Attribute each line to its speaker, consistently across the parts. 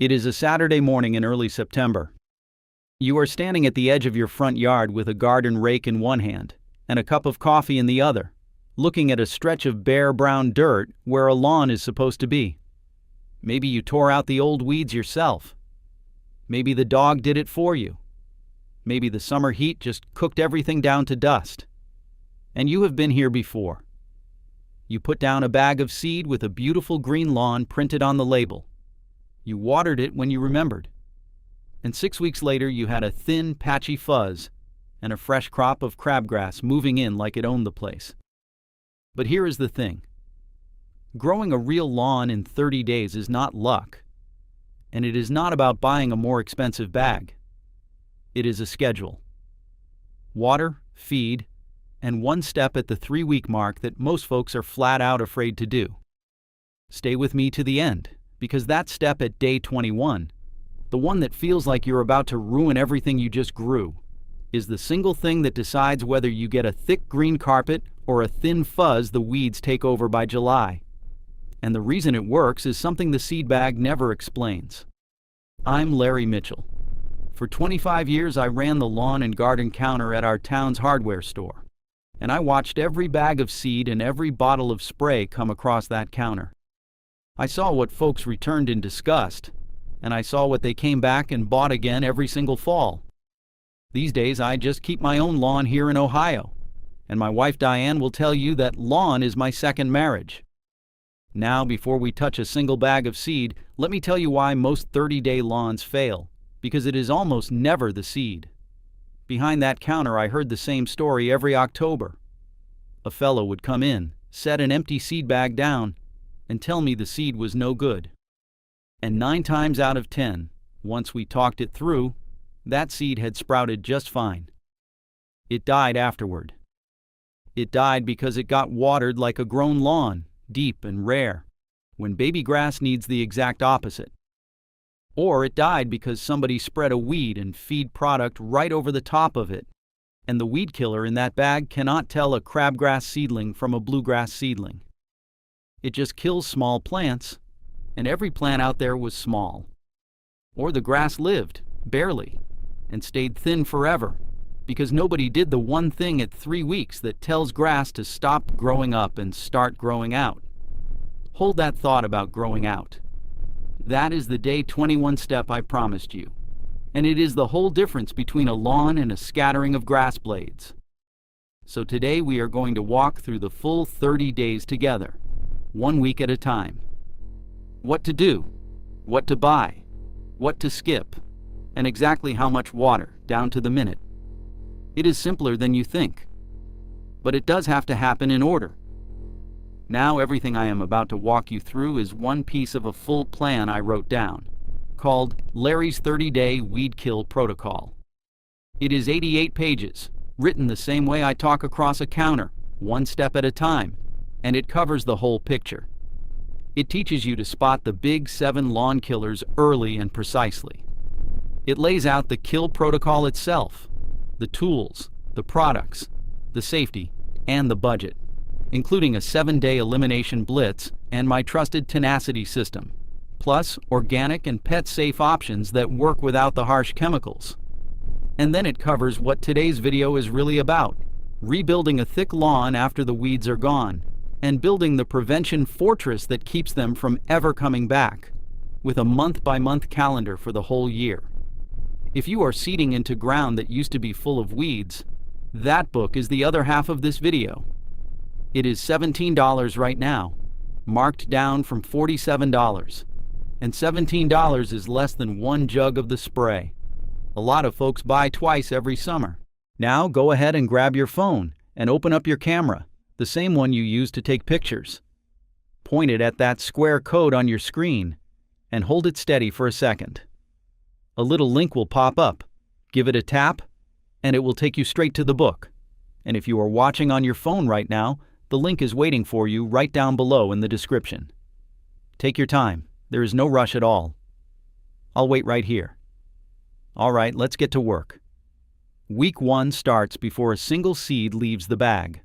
Speaker 1: It is a Saturday morning in early September. You are standing at the edge of your front yard with a garden rake in one hand and a cup of coffee in the other, looking at a stretch of bare brown dirt where a lawn is supposed to be. Maybe you tore out the old weeds yourself. Maybe the dog did it for you. Maybe the summer heat just cooked everything down to dust. And you have been here before. You put down a bag of seed with a beautiful green lawn printed on the label. You watered it when you remembered. And 6 weeks later you had a thin, patchy fuzz and a fresh crop of crabgrass moving in like it owned the place. But here is the thing. Growing a real lawn in 30 days is not luck. And it is not about buying a more expensive bag. It is a schedule. Water, feed, and one step at the 3-week mark that most folks are flat out afraid to do. Stay with me to the end, because that step at day 21, the one that feels like you're about to ruin everything you just grew, is the single thing that decides whether you get a thick green carpet or a thin fuzz the weeds take over by July. And the reason it works is something the seed bag never explains. I'm Larry Mitchell. For 25 years I ran the lawn and garden counter at our town's hardware store, and I watched every bag of seed and every bottle of spray come across that counter. I saw what folks returned in disgust, and I saw what they came back and bought again every single fall. These days I just keep my own lawn here in Ohio, and my wife Diane will tell you that lawn is my second marriage. Now, before we touch a single bag of seed, let me tell you why most 30-day lawns fail, because it is almost never the seed. Behind that counter I heard the same story every October. A fellow would come in, set an empty seed bag down, and tell me the seed was no good. And 9 times out of 10, once we talked it through, that seed had sprouted just fine. It died afterward. It died because it got watered like a grown lawn, deep and rare, when baby grass needs the exact opposite. Or it died because somebody spread a weed and feed product right over the top of it, and the weed killer in that bag cannot tell a crabgrass seedling from a bluegrass seedling. It just kills small plants, and every plant out there was small. Or the grass lived, barely, and stayed thin forever, because nobody did the one thing at 3 weeks that tells grass to stop growing up and start growing out. Hold that thought about growing out. That is the day 21 step I promised you, and it is the whole difference between a lawn and a scattering of grass blades. So today we are going to walk through the full 30 days together, 1 week at a time. What to do, what to buy, what to skip, and exactly how much water, down to the minute. It is simpler than you think, but it does have to happen in order. Now everything I am about to walk you through is one piece of a full plan I wrote down, called Larry's 30-Day Weed Kill Protocol. It is 88 pages, written the same way I talk across a counter, one step at a time, and it covers the whole picture. It teaches you to spot the big 7 lawn killers early and precisely. It lays out the kill protocol itself, the tools, the products, the safety, and the budget, including a 7-day elimination blitz and my trusted tenacity system, plus organic and pet-safe options that work without the harsh chemicals. And then it covers what today's video is really about, rebuilding a thick lawn after the weeds are gone, and building the prevention fortress that keeps them from ever coming back, with a month-by-month calendar for the whole year. If you are seeding into ground that used to be full of weeds, that book is the other half of this video. It is $17 right now, marked down from $47, and $17 is less than 1 jug of the spray. A lot of folks buy twice every summer. Now go ahead and grab your phone and open up your camera, the same one you use to take pictures. Point it at that square code on your screen and hold it steady for a second. A little link will pop up. Give it a tap, and it will take you straight to the book. And if you are watching on your phone right now, the link is waiting for you right down below in the description. Take your time. There is no rush at all. I'll wait right here. All right, let's get to work. Week 1 starts before a single seed leaves the bag.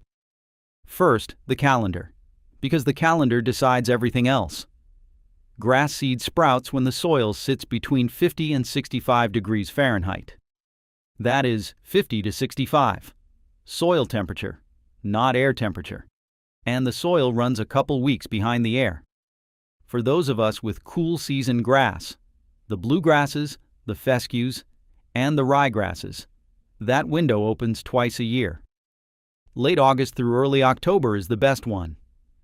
Speaker 1: First, the calendar, because the calendar decides everything else. Grass seed sprouts when the soil sits between 50 and 65 degrees Fahrenheit. That is 50 to 65. Soil temperature, not air temperature. And the soil runs a couple weeks behind the air. For those of us with cool season grass, the bluegrasses, the fescues, and the ryegrasses, that window opens twice a year. Late August through early October is the best one,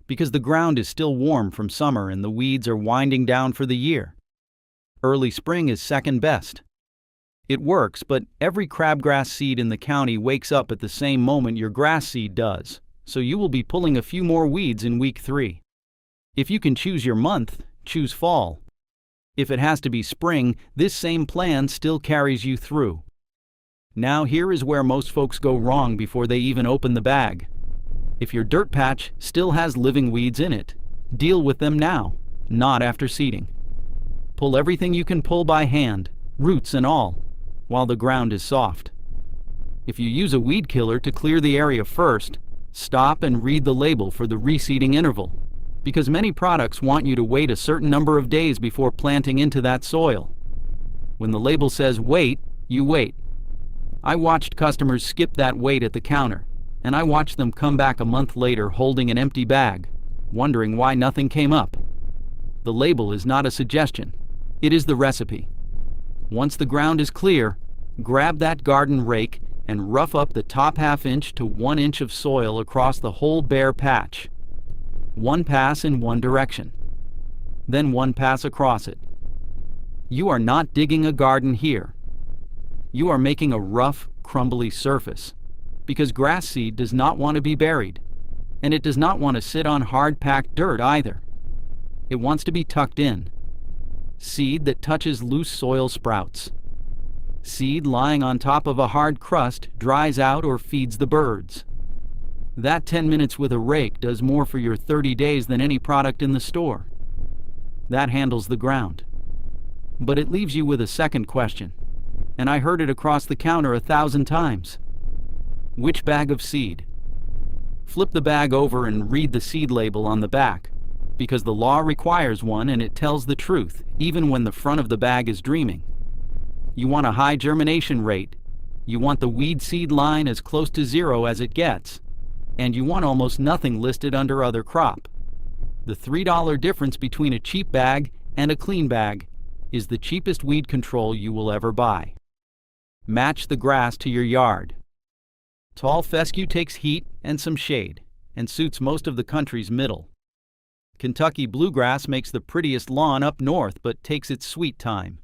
Speaker 1: because the ground is still warm from summer and the weeds are winding down for the year. Early spring is second best. It works, but every crabgrass seed in the county wakes up at the same moment your grass seed does, so you will be pulling a few more weeds in week 3. If you can choose your month, choose fall. If it has to be spring, this same plan still carries you through. Now here is where most folks go wrong before they even open the bag. If your dirt patch still has living weeds in it, deal with them now, not after seeding. Pull everything you can pull by hand, roots and all, while the ground is soft. If you use a weed killer to clear the area first, stop and read the label for the reseeding interval, because many products want you to wait a certain number of days before planting into that soil. When the label says wait, you wait. I watched customers skip that wait at the counter, and I watched them come back a month later holding an empty bag, wondering why nothing came up. The label is not a suggestion, it is the recipe. Once the ground is clear, grab that garden rake and rough up the top ½ inch to 1 inch of soil across the whole bare patch. 1 pass in one direction, then 1 pass across it. You are not digging a garden here. You are making a rough, crumbly surface, because grass seed does not want to be buried, and it does not want to sit on hard-packed dirt either. It wants to be tucked in. Seed that touches loose soil sprouts. Seed lying on top of a hard crust dries out or feeds the birds. That 10 minutes with a rake does more for your 30 days than any product in the store. That handles the ground. But it leaves you with a second question, and I heard it across the counter 1,000 times. Which bag of seed? Flip the bag over and read the seed label on the back, because the law requires one and it tells the truth, even when the front of the bag is dreaming. You want a high germination rate, you want the weed seed line as close to 0 as it gets, and you want almost nothing listed under other crop. The $3 difference between a cheap bag and a clean bag is the cheapest weed control you will ever buy. Match the grass to your yard. Tall fescue takes heat and some shade, and suits most of the country's middle. Kentucky bluegrass makes the prettiest lawn up north but takes its sweet time.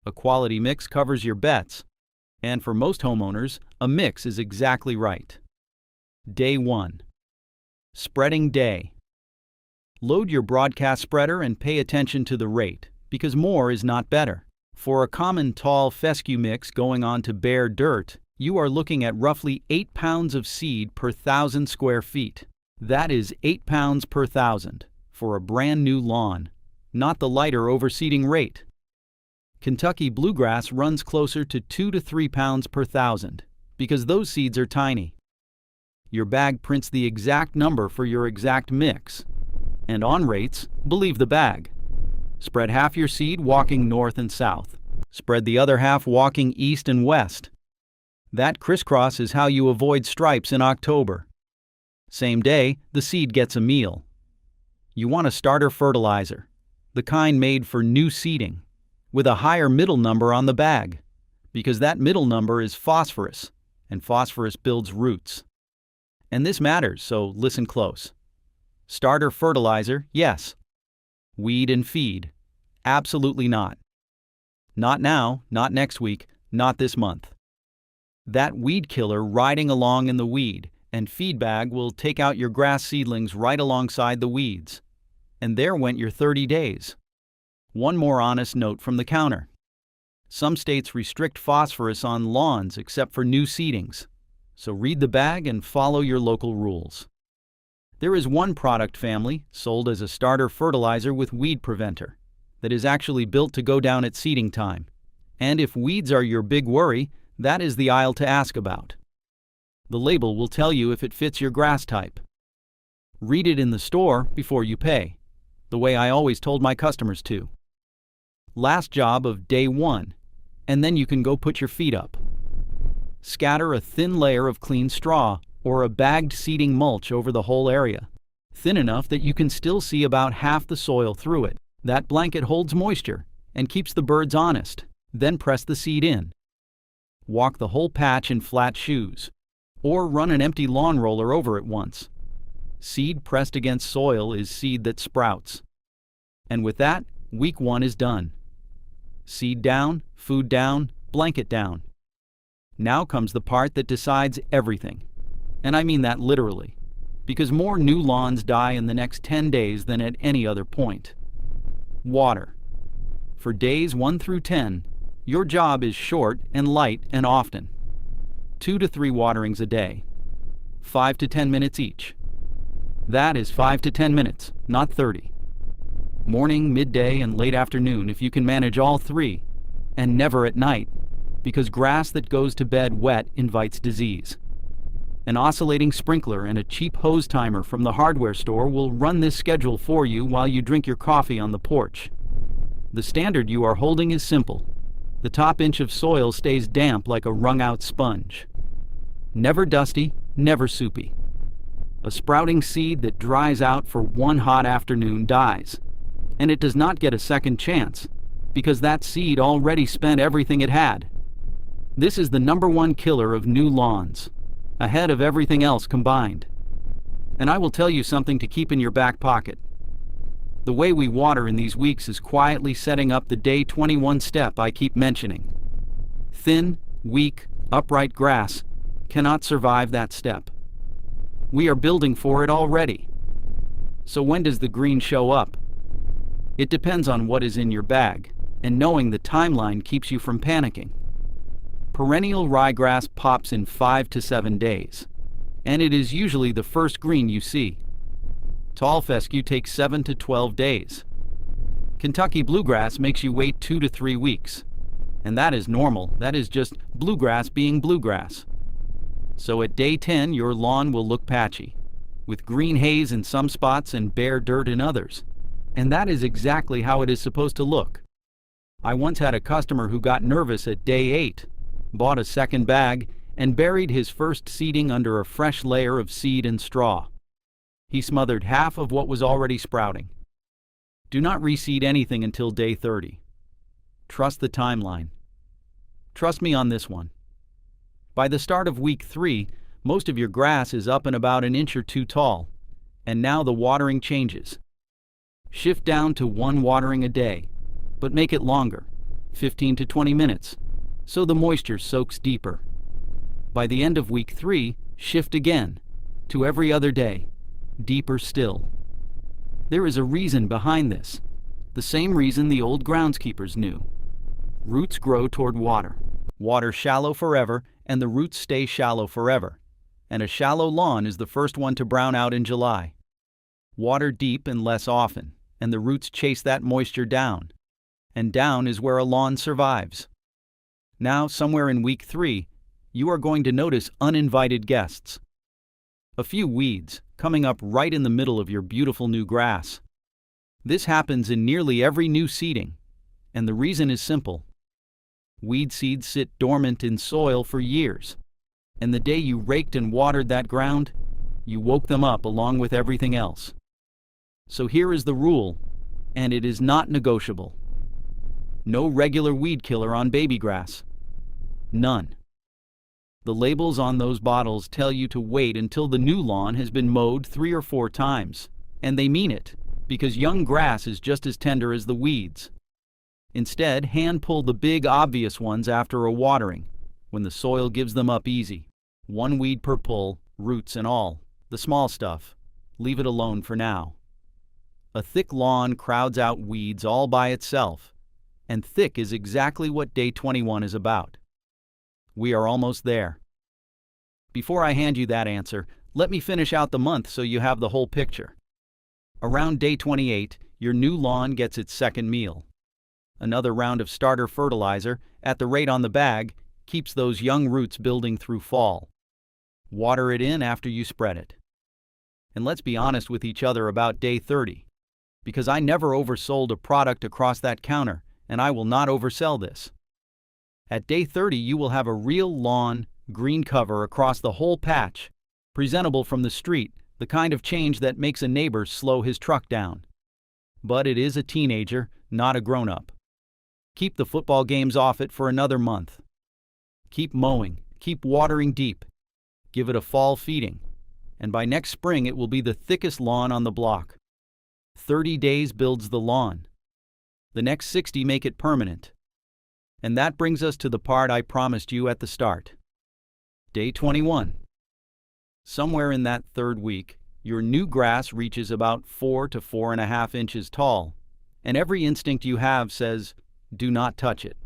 Speaker 1: A quality mix covers your bets, and for most homeowners, a mix is exactly right. Day 1. Spreading day. Load your broadcast spreader and pay attention to the rate, because more is not better. For a common tall fescue mix going onto bare dirt, you are looking at roughly 8 pounds of seed per 1,000 square feet. That is 8 pounds per 1,000 for a brand new lawn, not the lighter overseeding rate. Kentucky bluegrass runs closer to 2 to 3 pounds per 1,000 because those seeds are tiny. Your bag prints the exact number for your exact mix. And on rates, believe the bag. Spread half your seed walking north and south. Spread the other half walking east and west. That crisscross is how you avoid stripes in October. Same day, the seed gets a meal. You want a starter fertilizer, the kind made for new seeding, with a higher middle number on the bag, because that middle number is phosphorus, and phosphorus builds roots. And this matters, so listen close. Starter fertilizer, yes. Weed and feed, absolutely not. Not now, not next week, not this month. That weed killer riding along in the weed and feed bag will take out your grass seedlings right alongside the weeds. And there went your 30 days. One more honest note from the counter. Some states restrict phosphorus on lawns except for new seedings, so read the bag and follow your local rules. There is one product family sold as a starter fertilizer with weed preventer that is actually built to go down at seeding time. And if weeds are your big worry, that is the aisle to ask about. The label will tell you if it fits your grass type. Read it in the store before you pay. the way I always told my customers to. Last job of day 1, and then you can go put your feet up. Scatter a thin layer of clean straw or a bagged seeding mulch over the whole area, thin enough that you can still see about half the soil through it. That blanket holds moisture and keeps the birds honest. Then press the seed in. Walk the whole patch in flat shoes, or run an empty lawn roller over it once. Seed pressed against soil is seed that sprouts. And with that, week 1 is done. Seed down, food down, blanket down. Now comes the part that decides everything. And I mean that literally, because more new lawns die in the next 10 days than at any other point. Water. For days 1 through 10, your job is short and light and often. 2 to 3 waterings a day, 5 to 10 minutes each. That is 5 to 10 minutes, not 30. Morning, midday, and late afternoon if you can manage all 3, and never at night, because grass that goes to bed wet invites disease. An oscillating sprinkler and a cheap hose timer from the hardware store will run this schedule for you while you drink your coffee on the porch. The standard you are holding is simple. The top inch of soil stays damp like a wrung-out sponge. Never dusty, never soupy. A sprouting seed that dries out for one hot afternoon dies, and it does not get a second chance, because that seed already spent everything it had. This is the #1 killer of new lawns, ahead of everything else combined. And I will tell you something to keep in your back pocket. The way we water in these weeks is quietly setting up the day 21 step I keep mentioning. Thin, weak, upright grass cannot survive that step. We are building for it already. So when does the green show up? It depends on what is in your bag, and knowing the timeline keeps you from panicking. Perennial ryegrass pops in 5 to 7 days, and it is usually the first green you see. Tall fescue takes 7 to 12 days. Kentucky bluegrass makes you wait 2 to 3 weeks. And that is normal. That is just bluegrass being bluegrass. So at day 10, your lawn will look patchy, with green haze in some spots and bare dirt in others. And that is exactly how it is supposed to look. I once had a customer who got nervous at day 8, bought a second bag, and buried his first seeding under a fresh layer of seed and straw. He smothered half of what was already sprouting. Do not reseed anything until day 30. Trust the timeline. Trust me on this one. By the start of week 3, most of your grass is up and about an inch or 2 tall, and now the watering changes. Shift down to 1 watering a day, but make it longer, 15 to 20 minutes, so the moisture soaks deeper. By the end of week 3, shift again to every other day, deeper still. There is a reason behind this, the same reason the old groundskeepers knew. Roots grow toward water. Water shallow forever, and the roots stay shallow forever. And a shallow lawn is the first one to brown out in July. Water deep and less often, and the roots chase that moisture down. And down is where a lawn survives. Now, somewhere in week 3, you are going to notice uninvited guests. A few weeds coming up right in the middle of your beautiful new grass. This happens in nearly every new seeding, and the reason is simple. Weed seeds sit dormant in soil for years, and the day you raked and watered that ground, you woke them up along with everything else. So here is the rule, and it is not negotiable. No regular weed killer on baby grass. None. The labels on those bottles tell you to wait until the new lawn has been mowed 3 or 4 times, and they mean it, because young grass is just as tender as the weeds. Instead, hand pull the big obvious ones after a watering, when the soil gives them up easy. 1 weed per pull, roots and all. The small stuff, leave it alone for now. A thick lawn crowds out weeds all by itself, and thick is exactly what day 21 is about. We are almost there. Before I hand you that answer, let me finish out the month so you have the whole picture. Around day 28, your new lawn gets its second meal. Another round of starter fertilizer, at the rate on the bag, keeps those young roots building through fall. Water it in after you spread it. And let's be honest with each other about day 30. because I never oversold a product across that counter, and I will not oversell this. At day 30, you will have a real lawn, green cover across the whole patch, presentable from the street, the kind of change that makes a neighbor slow his truck down. But it is a teenager, not a grown-up. Keep the football games off it for another month. Keep mowing, keep watering deep. Give it a fall feeding, and by next spring it will be the thickest lawn on the block. 30 days builds the lawn. The next 60 make it permanent. And that brings us to the part I promised you at the start. Day 21. Somewhere in that third week, your new grass reaches about 4 to 4.5 inches tall, and every instinct you have says, do not touch it.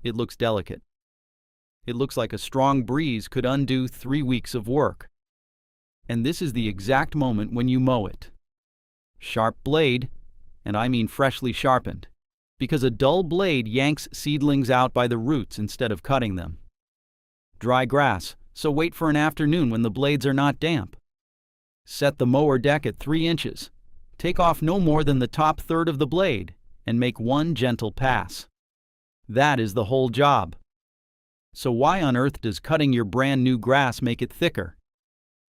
Speaker 1: It looks delicate. It looks like a strong breeze could undo 3 weeks of work. And this is the exact moment when you mow it. Sharp blade, and I mean freshly sharpened, because a dull blade yanks seedlings out by the roots instead of cutting them. Dry grass, so wait for an afternoon when the blades are not damp. Set the mower deck at 3 inches. Take off no more than the top third of the blade, and make one gentle pass. That is the whole job. So why on earth does cutting your brand new grass make it thicker?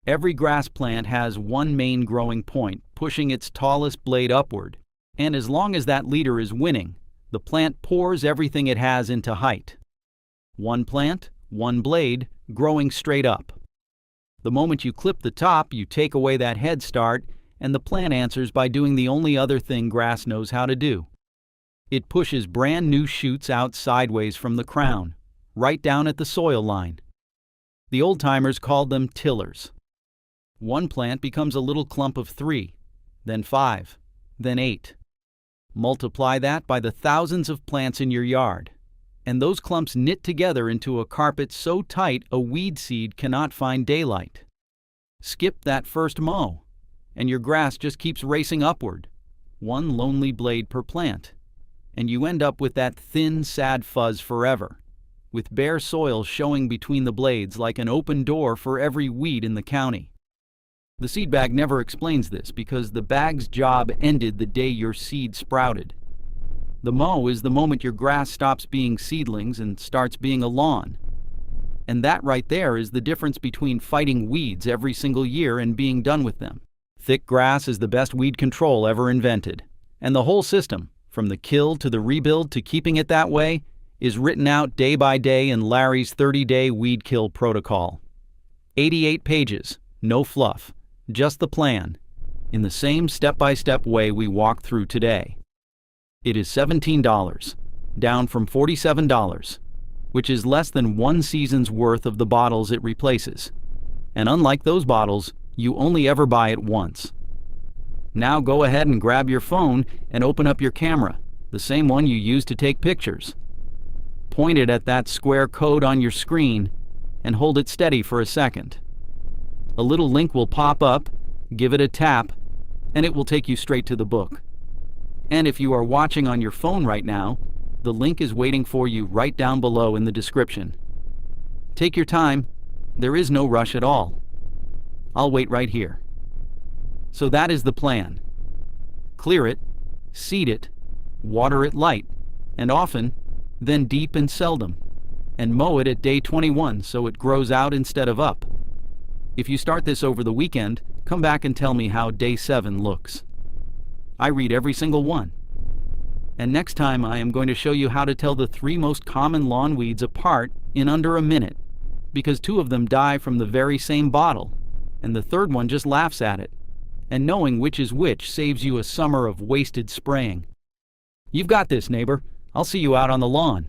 Speaker 1: Every grass plant has one main growing point, pushing its tallest blade upward, and as long as that leader is winning, the plant pours everything it has into height. One plant, one blade, growing straight up. The moment you clip the top, you take away that head start, and the plant answers by doing the only other thing grass knows how to do. It pushes brand new shoots out sideways from the crown, right down at the soil line. The old-timers called them tillers. One plant becomes a little clump of 3, then 5, then 8. Multiply that by the thousands of plants in your yard, and those clumps knit together into a carpet so tight a weed seed cannot find daylight. Skip that first mow, and your grass just keeps racing upward, one lonely blade per plant, and you end up with that thin, sad fuzz forever, with bare soil showing between the blades like an open door for every weed in the county. The seed bag never explains this because the bag's job ended the day your seed sprouted. The mow is the moment your grass stops being seedlings and starts being a lawn. And that right there is the difference between fighting weeds every single year and being done with them. Thick grass is the best weed control ever invented. And the whole system, from the kill to the rebuild to keeping it that way, is written out day by day in Larry's 30-day weed kill protocol. 88 pages, no fluff, just the plan, in the same step-by-step way we walk through today. It is $17, down from $47, which is less than one season's worth of the bottles it replaces. And unlike those bottles, you only ever buy it once. Now go ahead and grab your phone and open up your camera, the same one you use to take pictures. Point it at that square code on your screen and hold it steady for a second. A little link will pop up, give it a tap, and it will take you straight to the book. And if you are watching on your phone right now, the link is waiting for you right down below in the description. Take your time, there is no rush at all. I'll wait right here. So that is the plan. Clear it, seed it, water it light, and often, then deep and seldom, and mow it at day 21 so it grows out instead of up. If you start this over the weekend, come back and tell me how day 7 looks. I read every single one. And next time I am going to show you how to tell the 3 most common lawn weeds apart in under a minute, because 2 of them die from the very same bottle, and the third one just laughs at it. And knowing which is which saves you a summer of wasted spraying. You've got this, neighbor. I'll see you out on the lawn.